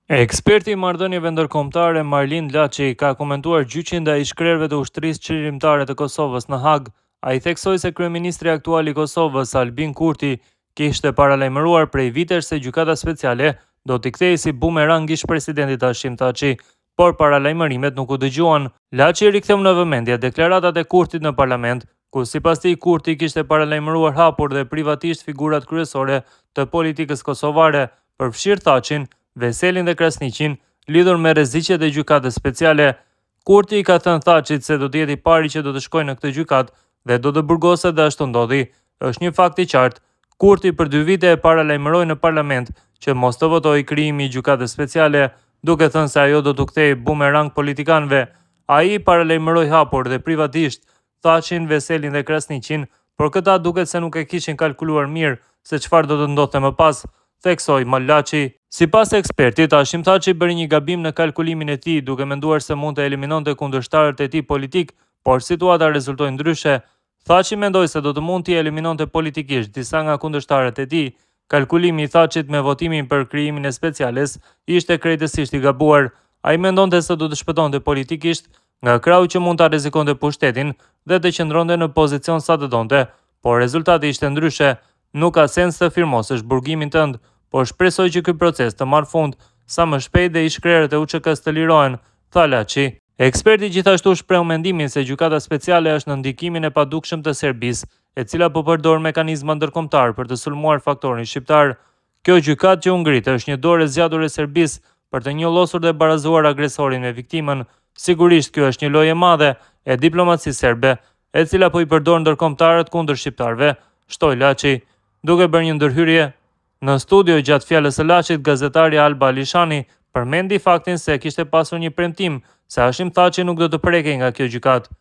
Eksperti i marrëdhënieve ndërkombëtare Marlin Laçi ka komentuar gjyqin ndaj shkrerëve të ushtrisë çlirimtare të Kosovës në Hag. Ai theksoi se kryeministri aktual i Kosovës Albin Kurti kishte paralajmëruar prej vitesh se gjykata speciale do t'i kthejë si bumerang ish-presidentit Hashim Thaçi, por paralajmërimet nuk u dëgjuan. Laçi riktheu në vëmendje deklaratat e Kurtit në parlament, ku sipas tij Kurti kishte paralajmëruar hapur dhe privatisht figurat kryesore të politikës kosovare, përfshirë Thaçin, Veselin dhe Krasniqin, lidhur me rreziqet e gjykatës speciale. Kurti i ka thënë Thaçit se do të jetë i pari që do të shkojë në këtë gjykatë dhe do të burgoset dhe ashtu ndodhi. Është një fakt i qartë. Kurti për 2 vite e paralajmëroi në parlament që mos të votojë krijimi i gjykatës speciale, duke thënë se ajo do t'u kthejë bumerang politikanëve. Ai paralajmëroi hapur dhe privatisht Thaçin, Veselin dhe Krasniqin, por këta duket se nuk e kishin kalkuluar mirë se çfarë do të ndodhte më pas, theksoi Laçi. Sipas ekspertit, Hashim Thaçi bëri një gabim në kalkulimin e tij, duke menduar se mund të eliminonte kundërshtarët e tij politik, por situata rezultoi ndryshe. Thaçi mendoi se do të mund t'i eliminonte politikisht disa nga kundërshtarët e tij. Kalkulimi i Thaçit me votimin për krijimin e speciales ishte krejtësisht i gabuar. Ai mendonte se do të shpëtonte politikisht nga krau që mund ta rrezikonte pushtetin dhe të qëndronte në pozicion sa të donte, por rezultati ishte ndryshe. Nuk ka sens të firmosësh burgimin tënd, por shpresoj që ky proces të marrë fund sa më shpejt dhe ish-krerët e UÇK-s të lirohen, tha Laçi. Eksperti gjithashtu shpreu mendimin se gjykata speciale është në ndikimin e padukshëm të Serbisë, e cila po përdor mekanizma ndërkombëtar për të sulmuar faktorin shqiptar. Kjo gjykatë që u ngrit është një dorë e zgjatur e Serbisë për të njollosur dhe barazuar agresorin me viktimën. Sigurisht kjo është një lojë e madhe e diplomacisë serbe, e cila po i përdor ndërkombëtarët kundër shqiptarëve, shtoi Laçi, duke bërë një ndërhyrje. Në studio gjatë fjalës së Laçit, gazetari Alba Alishani përmendi faktin se kishte pasur një premtim se Hashim Thaçi nuk do të prekej nga kjo gjykatë.